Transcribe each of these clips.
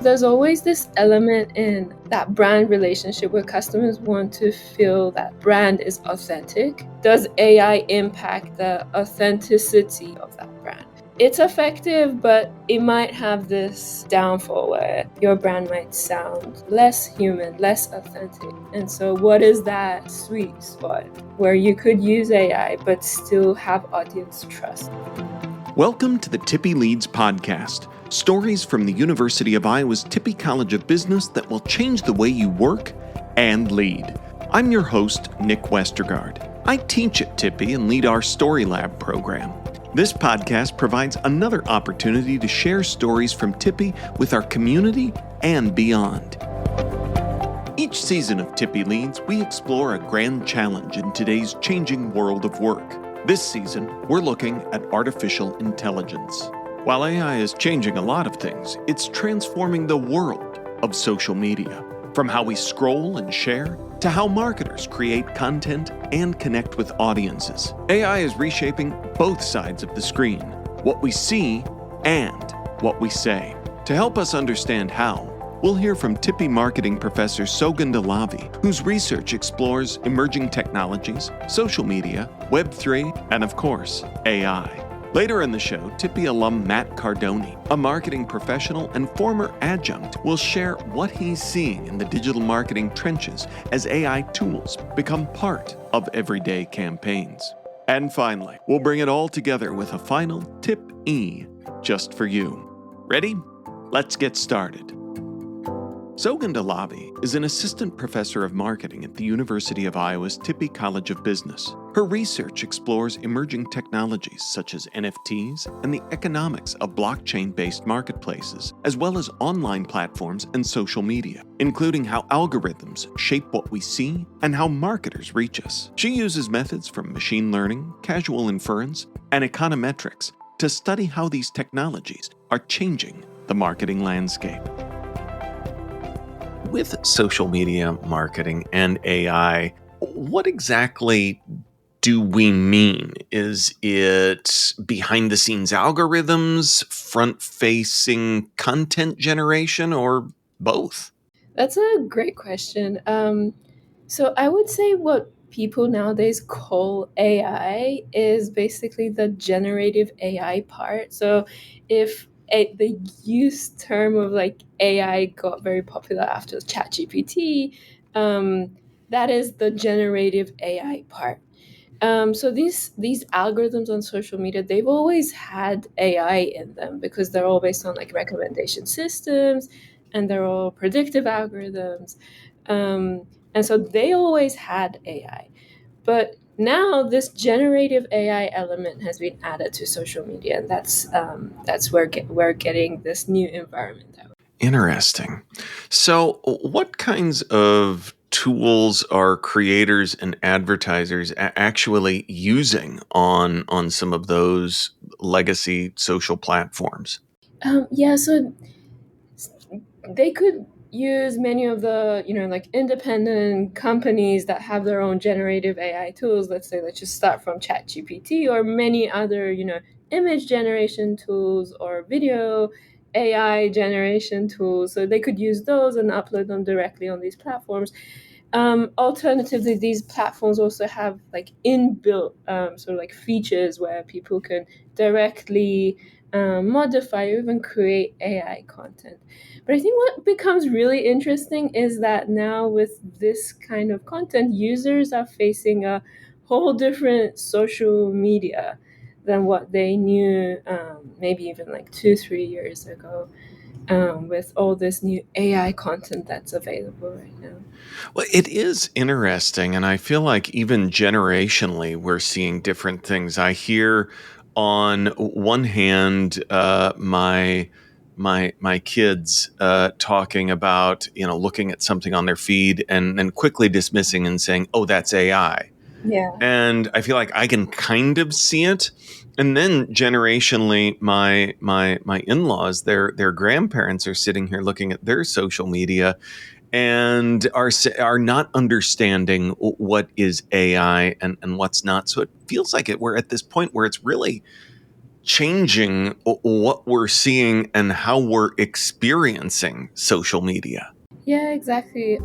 There's always this element in that brand relationship where customers want to feel that brand is authentic. Does AI impact the authenticity of that brand? It's effective, but it might have this downfall where your brand might sound less human, less authentic. And so what is that sweet spot where you could use AI but still have audience trust? Welcome to the Tippie Leads podcast. Stories from the University of Iowa's Tippie College of Business that will change the way you work and lead. I'm your host, Nick Westergaard. I teach at Tippie and lead our Story Lab program. This podcast provides another opportunity to share stories from Tippie with our community and beyond. Each season of Tippie Leads, we explore a grand challenge in today's changing world of work. This season, we're looking at artificial intelligence. While AI is changing a lot of things, it's transforming the world of social media. From how we scroll and share, to how marketers create content and connect with audiences. AI is reshaping both sides of the screen, what we see and what we say. To help us understand how, we'll hear from Tippie marketing professor Sogandha Lavie, whose research explores emerging technologies, social media, Web3, and of course, AI. Later in the show, Tippie alum Matt Cardoni, a marketing professional and former adjunct, will share what he's seeing in the digital marketing trenches as AI tools become part of everyday campaigns. And finally, we'll bring it all together with a final Tip E just for you. Ready? Let's get started. Sogandha Lavie is an assistant professor of marketing at the University of Iowa's Tippie College of Business. Her research explores emerging technologies such as NFTs and the economics of blockchain-based marketplaces, as well as online platforms and social media, including how algorithms shape what we see and how marketers reach us. She uses methods from machine learning, causal inference, and econometrics to study how these technologies are changing the marketing landscape. With social media marketing and AI, what exactly do we mean? Is it behind-the-scenes algorithms, front-facing content generation, or both? That's a great question. So I would say what people nowadays call AI is basically the generative AI part. So if the use term of like AI got very popular after ChatGPT, that is the generative AI part. So these algorithms on social media, they've always had AI in them because they're all based on like recommendation systems, and they're all predictive algorithms, and so they always had AI. But now this generative AI element has been added to social media, and that's where we're getting this new environment out. Interesting. So, what kinds of tools are creators and advertisers actually using on some of those legacy social platforms? So they could use many of the like independent companies that have their own generative AI tools. Let's just start from ChatGPT or many other image generation tools or video AI generation tools. So they could use those and upload them directly on these platforms. Alternatively, these platforms also have like inbuilt sort of like features where people can directly modify or even create AI content. But I think what becomes really interesting is that now with this kind of content, users are facing a whole different social media than what they knew maybe even like 2-3 years ago, with all this new AI content that's available right now. Well, it is interesting, and I feel like even generationally, we're seeing different things. I hear on one hand, my kids talking about looking at something on their feed and then quickly dismissing and saying, "Oh, that's AI." Yeah. And I feel like I can kind of see it. And then generationally, my in-laws, their grandparents are sitting here looking at their social media and are not understanding what is AI and what's not. So it feels like we're at this point where it's really changing what we're seeing and how we're experiencing social media. Yeah, exactly.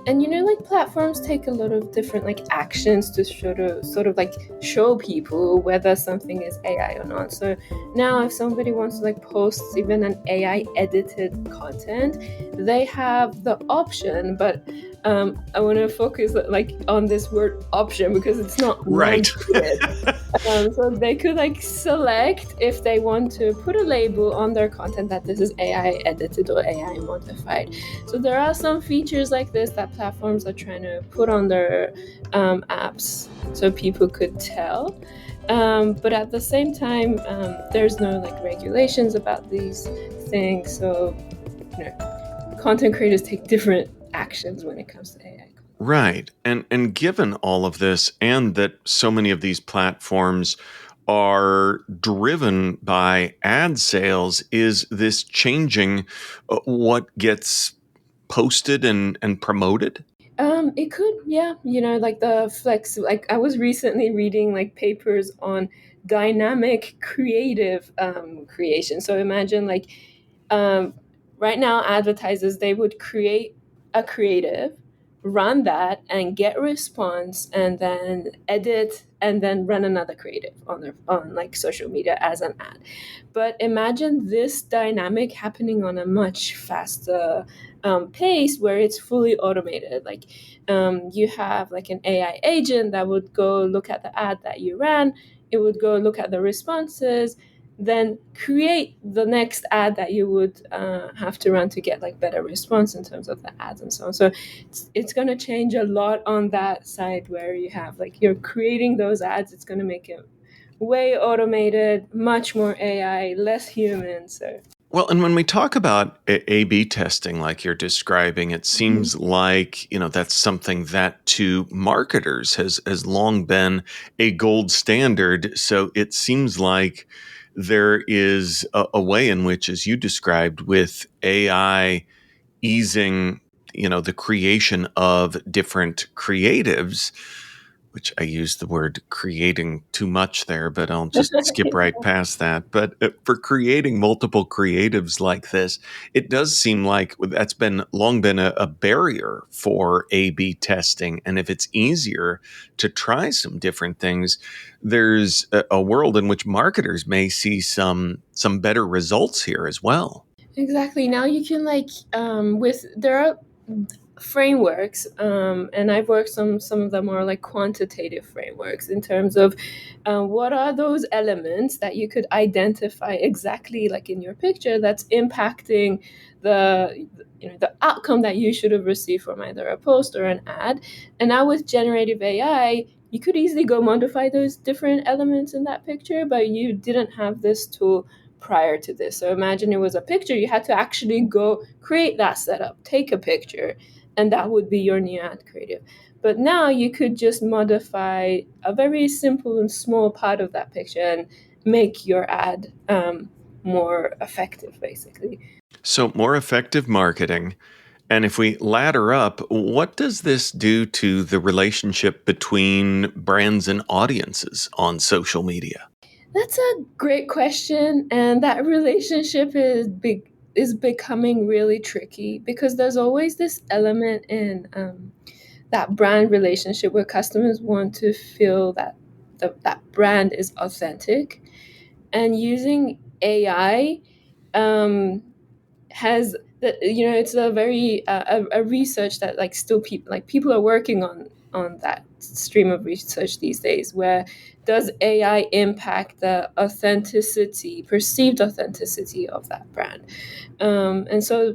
And like platforms take a lot of different like actions to sort of like show people whether something is AI or not. So now if somebody wants to like post even an AI edited content, they have the option, but I want to focus like on this word option because it's not right. So they could like select if they want to put a label on their content that this is AI edited or AI modified. So there are some features like this that platforms are trying to put on their apps so people could tell. But at the same time, there's no like regulations about these things. So content creators take different actions when it comes to AI. Right. And given all of this, and that so many of these platforms are driven by ad sales, is this changing what gets posted and promoted? It could, yeah. Like the flex. Like I was recently reading like papers on dynamic creative creation. So imagine like um, right now advertisers they would create a creative, run that, and get response, and then edit, and then run another creative on like social media as an ad. But imagine this dynamic happening on a much faster pace where it's fully automated. Like you have like an AI agent that would go look at the ad that you ran, it would go look at the responses, then create the next ad that you would have to run to get like better response in terms of the ads and so on. So it's going to change a lot on that side where you have like you're creating those ads. It's going to make it way automated, much more AI, less human. So Well, and when we talk about A/B testing, like you're describing, it seems like that's something that to marketers has long been a gold standard. So it seems like there is a way in which, as you described, with AI easing, the creation of different creatives, which I used the word creating too much there, but I'll just skip right past that. But for creating multiple creatives like this, it does seem like that's long been a barrier for A/B testing. And if it's easier to try some different things, there's a world in which marketers may see some better results here as well. Exactly. Now you can like there are frameworks, and I've worked some of them are like quantitative frameworks in terms of what are those elements that you could identify exactly like in your picture that's impacting the outcome that you should have received from either a post or an ad. And now with generative AI, you could easily go modify those different elements in that picture, but you didn't have this tool prior to this. So imagine it was a picture, you had to actually go create that setup, take a picture, and that would be your new ad creative. But now you could just modify a very simple and small part of that picture and make your ad more effective, basically. So, more effective marketing. And if we ladder up, what does this do to the relationship between brands and audiences on social media? That's a great question, and that relationship is becoming really tricky because there's always this element in that brand relationship where customers want to feel that that brand is authentic, and using AI um, has it's a very a research that like still people are working on that stream of research these days, where does AI impact the authenticity, perceived authenticity of that brand. And so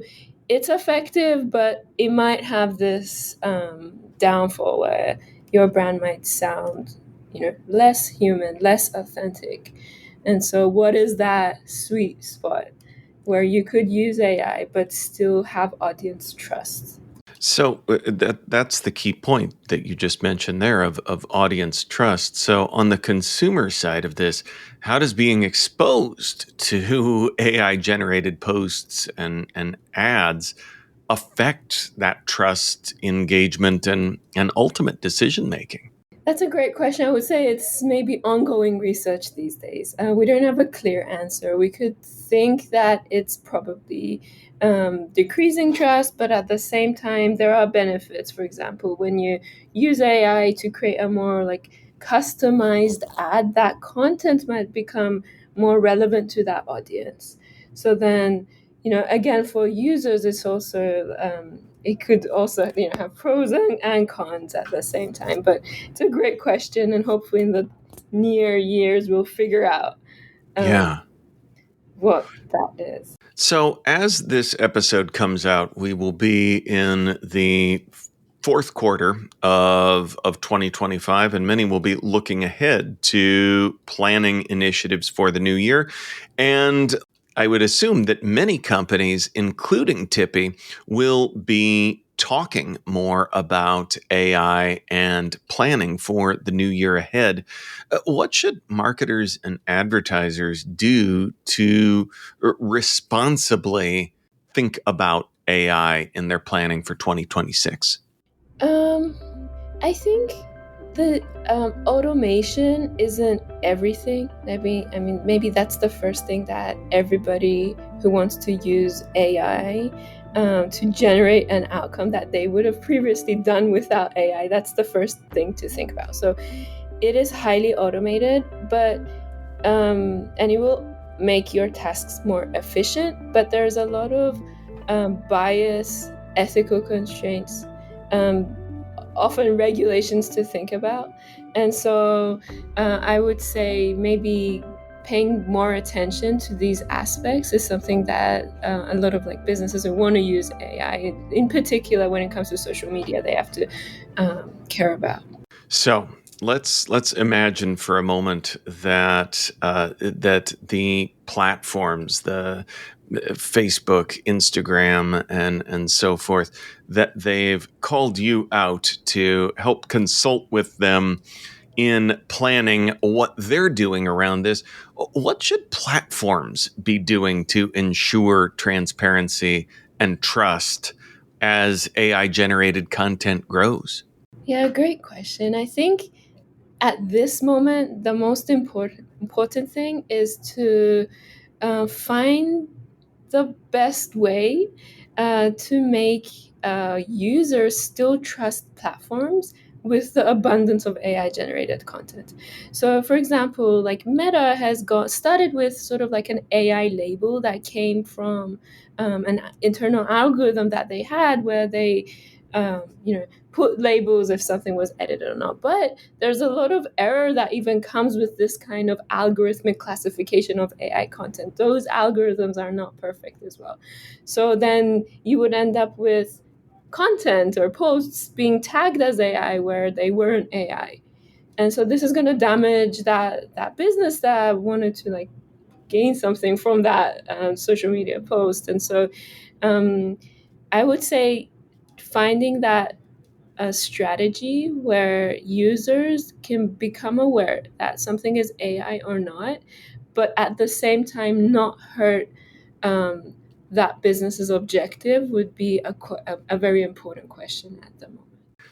it's effective, but it might have this downfall where your brand might sound less human, less authentic. And so what is that sweet spot where you could use AI but still have audience trust? So that's the key point that you just mentioned there of audience trust. So on the consumer side of this, how does being exposed to AI generated posts and ads affect that trust, engagement, and ultimate decision making? That's a great question. I would say it's maybe ongoing research these days. We don't have a clear answer. We could think that it's probably decreasing trust, but at the same time, there are benefits. For example, when you use AI to create a more like customized ad, that content might become more relevant to that audience. So then, again, for users, it's also it could also have pros and cons at the same time. But it's a great question, and hopefully in the near years we'll figure out Yeah. what that is. So, as this episode comes out, we will be in the fourth quarter of 2025, and many will be looking ahead to planning initiatives for the new year. And I would assume that many companies, including Tippy, will be talking more about AI and planning for the new year ahead. What should marketers and advertisers do to responsibly think about AI in their planning for 2026? Um, I think the automation isn't everything. Maybe that's the first thing that everybody who wants to use AI to generate an outcome that they would have previously done without AI. That's the first thing to think about. So it is highly automated, but and it will make your tasks more efficient. But there's a lot of bias, ethical constraints, um, often regulations to think about. And so I would say maybe paying more attention to these aspects is something that a lot of like businesses who want to use AI, in particular when it comes to social media, they have to care about. So let's imagine for a moment that that the platforms, the Facebook, Instagram, and so forth, that they've called you out to help consult with them in planning what they're doing around this. What should platforms be doing to ensure transparency and trust as AI generated content grows? Yeah, great question. I think at this moment, the most important thing is to find the best way to make users still trust platforms with the abundance of AI generated content. So, for example, like Meta has got started with sort of like an AI label that came from an internal algorithm that they had where they, put labels if something was edited or not. But there's a lot of error that even comes with this kind of algorithmic classification of AI content. Those algorithms are not perfect as well. So then you would end up with content or posts being tagged as AI where they weren't AI. And so this is going to damage that business that wanted to like gain something from that social media post. And so um, I would say finding that a strategy where users can become aware that something is AI or not, but at the same time not hurt um, that business's objective would be a very important question at the moment.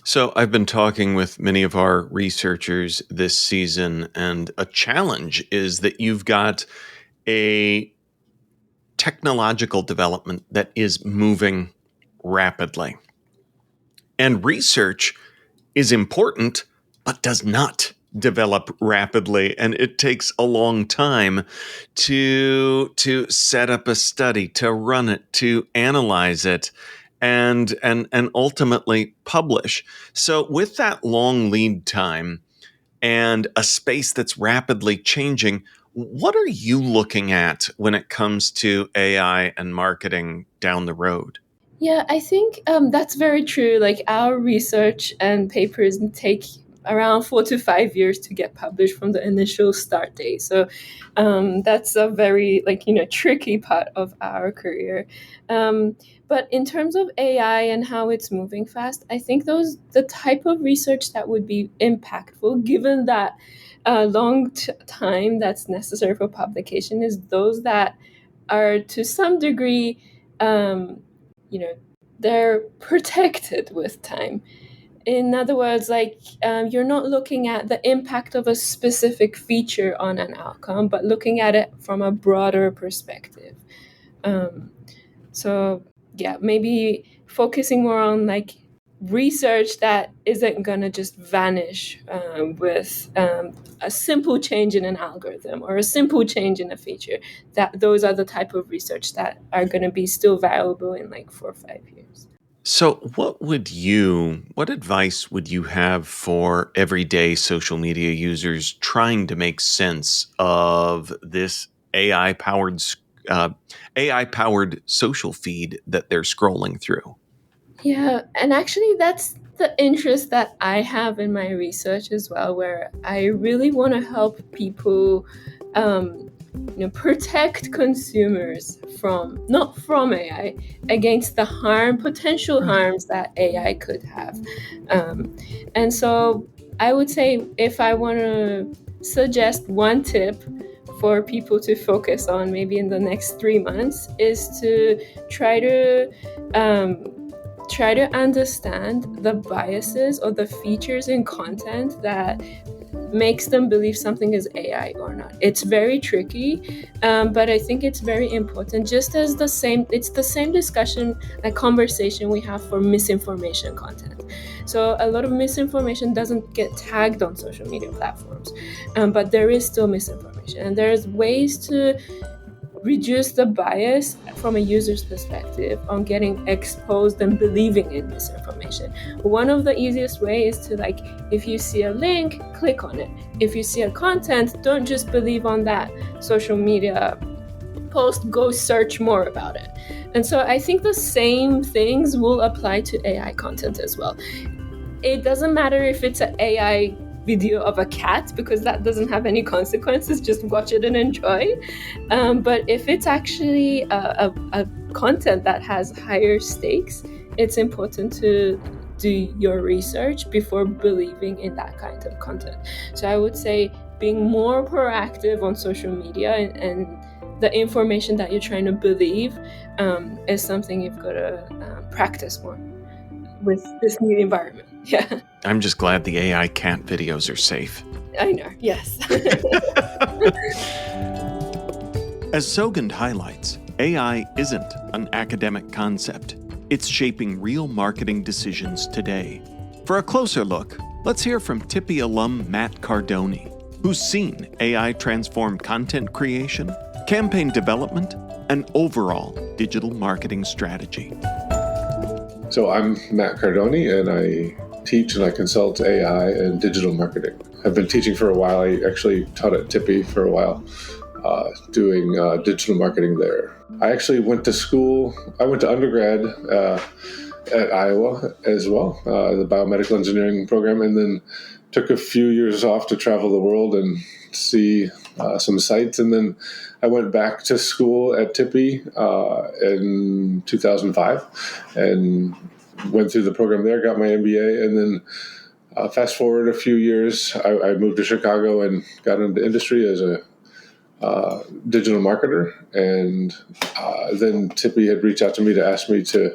So, I've been talking with many of our researchers this season, and a challenge is that you've got a technological development that is moving rapidly. And research is important, but does not develop rapidly. And it takes a long time to set up a study, to run it, to analyze it, and ultimately publish. So with that long lead time and a space that's rapidly changing, what are you looking at when it comes to AI and marketing down the road? Yeah, I think that's very true. Like our research and papers take around 4 to 5 years to get published from the initial start date. So that's a very tricky part of our career. But in terms of AI and how it's moving fast, I think the type of research that would be impactful, given that time that's necessary for publication, is those that are to some degree. Um, you know they're protected with time, In other words, like you're not looking at the impact of a specific feature on an outcome, but looking at it from a broader perspective. Um, so yeah, maybe focusing more on like research that isn't gonna just vanish with a simple change in an algorithm or a simple change in a feature. That those are the type of research that are gonna be still valuable in like 4 or 5 years. So, what advice would you have for everyday social media users trying to make sense of this AI powered uh, AI powered social feed that they're scrolling through? Yeah, and actually, that's the interest that I have in my research as well, where I really want to help people, protect consumers from not from AI, against the potential harms that AI could have, and so I would say if I want to suggest one tip for people to focus on, maybe in the next 3 months, is to try to um, try to understand the biases or the features in content that makes them believe something is AI or not. It's very tricky, but I think it's very important. It's the same discussion, like conversation we have for misinformation content. So a lot of misinformation doesn't get tagged on social media platforms, but there is still misinformation, and there's ways to reduce the bias from a user's perspective on getting exposed and believing in misinformation. One of the easiest ways is to, like, if you see a link, click on it. If you see a content, don't just believe on that social media post, go search more about it. And so I think the same things will apply to AI content as well. It doesn't matter if it's an AI video of a cat, because that doesn't have any consequences, just watch it and enjoy. But if it's actually a content that has higher stakes, it's important to do your research before believing in that kind of content. So I would say being more proactive on social media, and the information that you're trying to believe is something you've got to practice more with this new environment. Yeah. I'm just glad the AI cat videos are safe. I know, yes. As Sogund highlights, AI isn't an academic concept. It's shaping real marketing decisions today. For a closer look, let's hear from Tippy alum Matt Cardoni, who's seen AI transform content creation, campaign development, and overall digital marketing strategy. So I'm Matt Cardoni, and I teach and I consult AI and digital marketing. I've been teaching for a while. I actually taught at Tippy for a while, doing digital marketing there. I actually went to school. I went to undergrad at Iowa as well, the biomedical engineering program, and then took a few years off to travel the world and see some sites. And then I went back to school at Tippy in 2005 and went through the program there, got my MBA, and then fast forward a few years, I moved to Chicago and got into industry as a digital marketer. And then Tippy had reached out to me to ask me to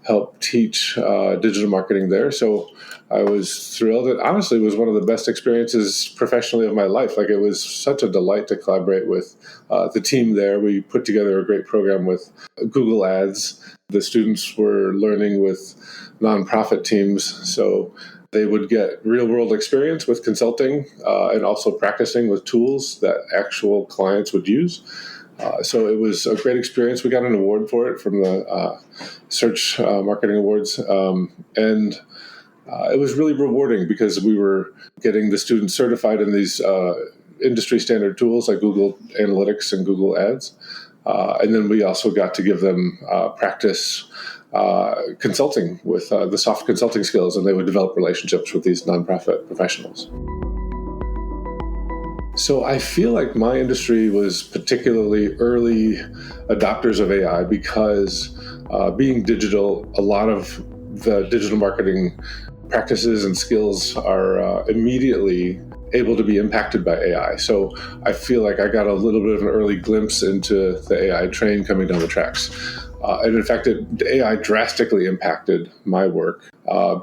help teach digital marketing there. So I was thrilled. It honestly was one of the best experiences professionally of my life. Like, it was such a delight to collaborate with the team there. We put together a great program with Google Ads. The students were learning with nonprofit teams, so they would get real-world experience with consulting and also practicing with tools that actual clients would use. So it was a great experience. We got an award for it from the Search Marketing Awards, and it was really rewarding because we were getting the students certified in these industry standard tools like Google Analytics and Google Ads. And then we also got to give them practice consulting with the soft consulting skills, and they would develop relationships with these nonprofit professionals. So I feel like my industry was particularly early adopters of AI because being digital, a lot of the digital marketing practices and skills are immediately able to be impacted by AI. So I feel like I got a little bit of an early glimpse into the AI train coming down the tracks. And in fact, AI drastically impacted my work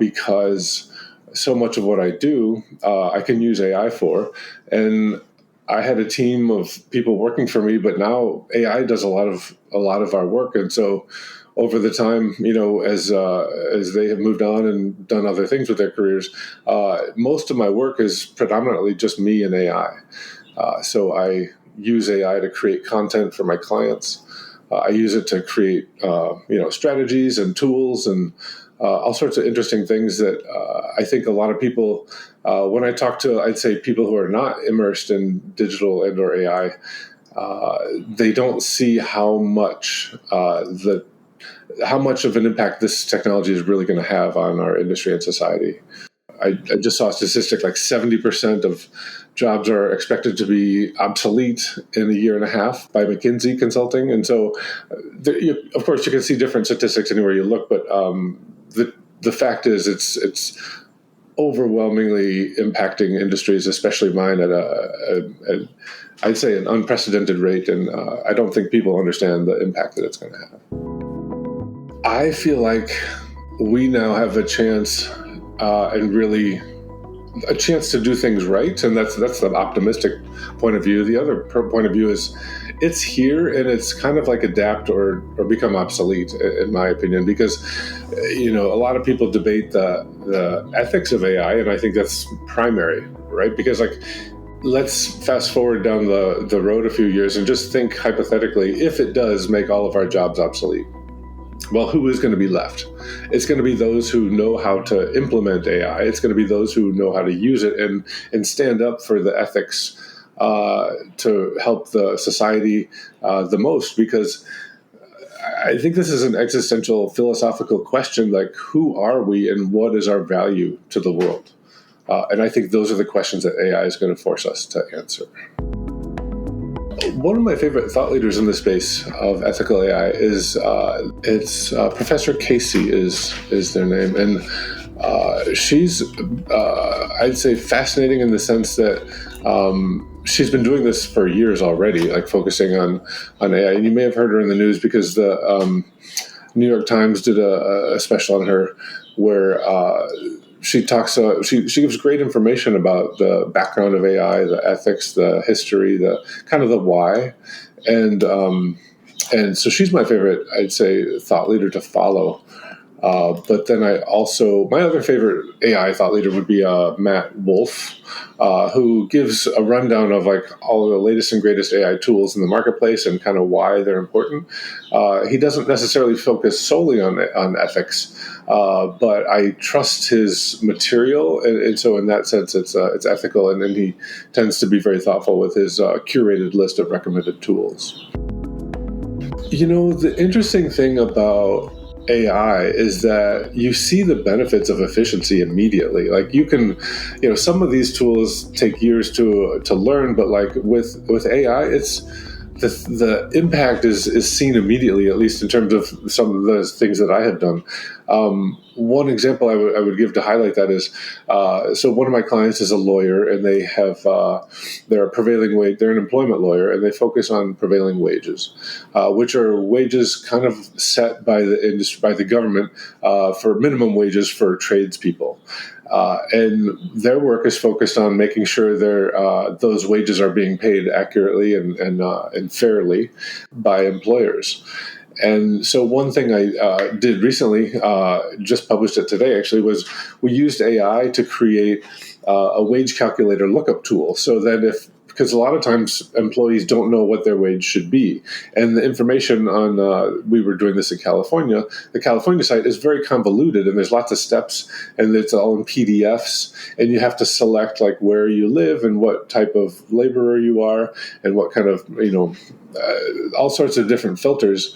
because so much of what I do, I can use AI for. And I had a team of people working for me, but now AI does a lot of our work. And so over the time, as they have moved on and done other things with their careers, most of my work is predominantly just me and AI. So I use AI to create content for my clients. I use it to create, strategies and tools and all sorts of interesting things that I think a lot of people, when I talk to, I'd say people who are not immersed in digital and or AI, they don't see how much of an impact this technology is really going to have on our industry and society. I just saw a statistic like 70% of jobs are expected to be obsolete in a year and a half by McKinsey Consulting. And so, of course, you can see different statistics anywhere you look, but the fact is it's overwhelmingly impacting industries, especially mine, at I'd say an unprecedented rate. And I don't think people understand the impact that it's going to have. I feel like we now have a chance and really a chance to do things right. And that's the optimistic point of view. The other point of view is it's here and it's kind of like adapt or become obsolete, in my opinion, because, a lot of people debate the ethics of AI. And I think that's primary, right? Because let's fast forward down the road a few years and just think hypothetically, if it does make all of our jobs obsolete, well, who is going to be left? It's going to be those who know how to implement AI. It's going to be those who know how to use it and stand up for the ethics to help the society the most. Because I think this is an existential philosophical question, like who are we and what is our value to the world? And I think those are the questions that AI is going to force us to answer. One of my favorite thought leaders in the space of ethical AI is Professor Casey is their name, and she's I'd say fascinating in the sense that she's been doing this for years already, like focusing on AI. And you may have heard her in the news because the New York Times did a special on her where she talks. She gives great information about the background of AI, the ethics, the history, the kind of the why, and so she's my favorite, I'd say, thought leader to follow. But then my other favorite AI thought leader would be Matt Wolf, who gives a rundown of like all the latest and greatest AI tools in the marketplace and kind of why they're important. He doesn't necessarily focus solely on ethics, but I trust his material, and so in that sense, it's ethical, and then he tends to be very thoughtful with his curated list of recommended tools. The interesting thing about AI is that you see the benefits of efficiency immediately. Like you can, some of these tools take years to learn, but like with AI, it's the impact is seen immediately, at least in terms of some of those things that I have done. One example I would give to highlight that is, so one of my clients is a lawyer, and they have they're a prevailing wage. They're an employment lawyer, and they focus on prevailing wages, which are wages kind of set by the industry, by the government, for minimum wages for tradespeople. And their work is focused on making sure those wages are being paid accurately and fairly by employers. And so one thing I did recently, just published it today actually, was we used AI to create a wage calculator lookup tool. So that because a lot of times employees don't know what their wage should be. And the information on, we were doing this in California, the California site is very convoluted and there's lots of steps and it's all in PDFs and you have to select like where you live and what type of laborer you are and what kind of, all sorts of different filters.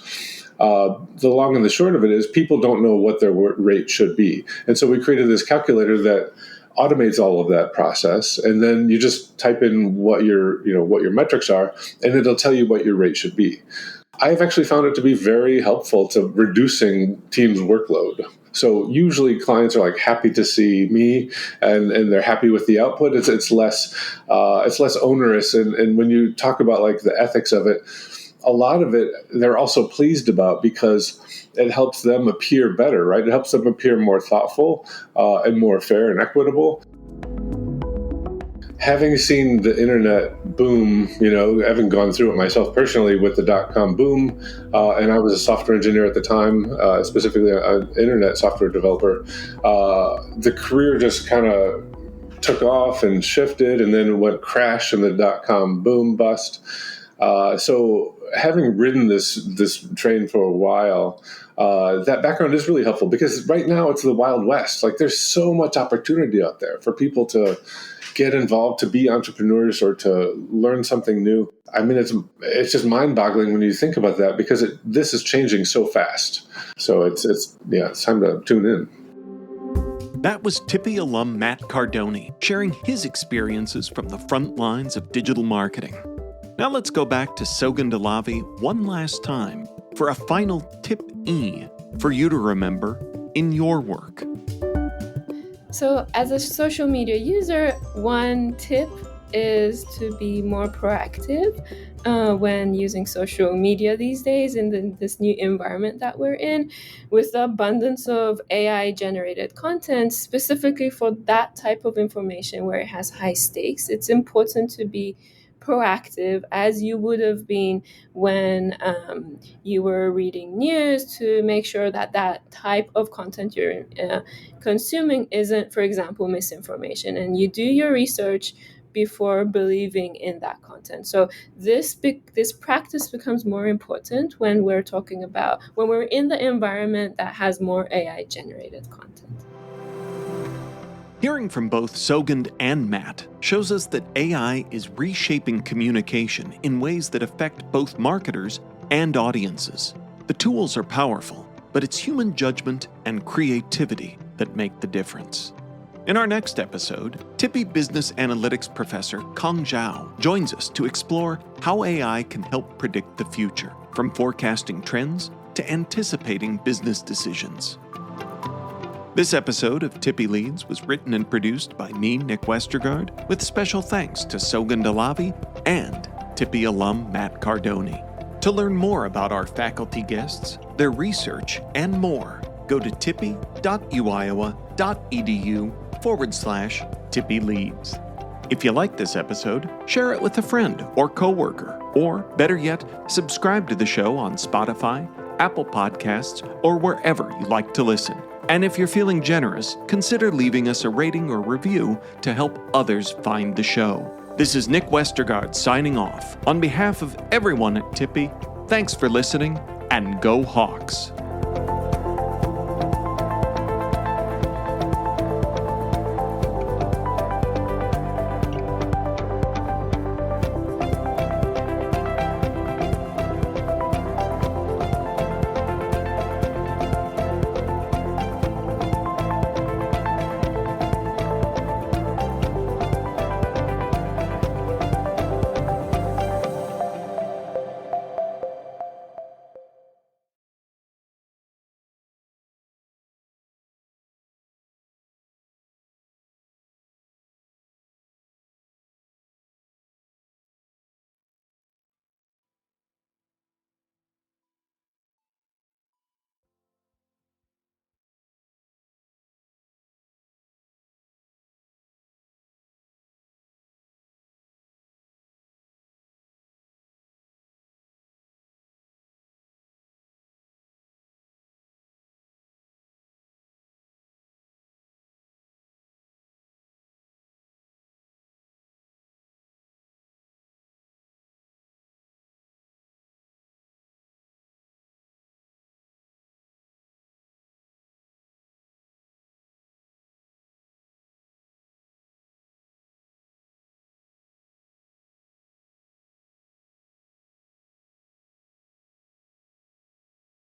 The long and the short of it is people don't know what their rate should be. And so we created this calculator that automates all of that process, and then you just type in what your metrics are, and it'll tell you what your rate should be. I've actually found it to be very helpful to reducing teams' workload. So usually clients are like happy to see me, and they're happy with the output. It's less onerous, and when you talk about like the ethics of it, a lot of it they're also pleased about because it helps them appear better, right? It helps them appear more thoughtful and more fair and equitable. Having seen the internet boom, having gone through it myself personally with the dot-com boom, and I was a software engineer at the time, specifically an internet software developer, the career just kind of took off and shifted, and then it went crash in the dot-com boom bust. So having ridden this train for a while, that background is really helpful because right now it's the Wild West. Like there's so much opportunity out there for people to get involved, to be entrepreneurs, or to learn something new. I mean, it's just mind-boggling when you think about that because this is changing so fast. So it's time to tune in. That was Tippy alum Matt Cardoni sharing his experiences from the front lines of digital marketing. Now let's go back to Sogund Alavi one last time for a final tip E for you to remember in your work. So as a social media user, one tip is to be more proactive when using social media these days in this new environment that we're in, with the abundance of AI-generated content, specifically for that type of information where it has high stakes. It's important to be proactive as you would have been when you were reading news, to make sure that type of content you're consuming isn't, for example, misinformation, and you do your research before believing in that content. So this practice becomes more important when we're in the environment that has more AI generated content. Hearing from both Sogund and Matt shows us that AI is reshaping communication in ways that affect both marketers and audiences. The tools are powerful, but it's human judgment and creativity that make the difference. In our next episode, Tippy Business Analytics professor Kong Zhao joins us to explore how AI can help predict the future, from forecasting trends to anticipating business decisions. This episode of Tippy Leads was written and produced by me, Nick Westergaard, with special thanks to Sogund Alavi and Tippy alum Matt Cardoni. To learn more about our faculty guests, their research, and more, go to tippy.uiowa.edu/Tippy Leads. If you like this episode, share it with a friend or coworker, or better yet, subscribe to the show on Spotify, Apple Podcasts, or wherever you like to listen. And if you're feeling generous, consider leaving us a rating or review to help others find the show. This is Nick Westergaard signing off. On behalf of everyone at Tippy, thanks for listening, and go Hawks!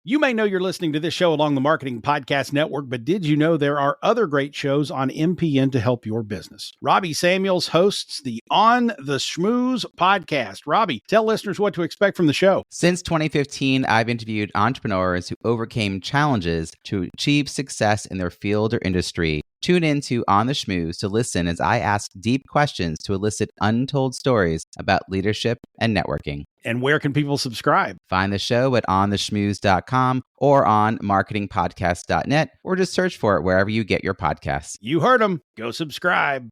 You may know you're listening to this show along the Marketing Podcast Network, but did you know there are other great shows on MPN to help your business? Robbie Samuels hosts the On the Schmooze podcast. Robbie, tell listeners what to expect from the show. Since 2015, I've interviewed entrepreneurs who overcame challenges to achieve success in their field or industry. Tune in to On the Schmooze to listen as I ask deep questions to elicit untold stories about leadership and networking. And where can people subscribe? Find the show at ontheschmooze.com or on marketingpodcast.net, or just search for it wherever you get your podcasts. You heard them. Go subscribe.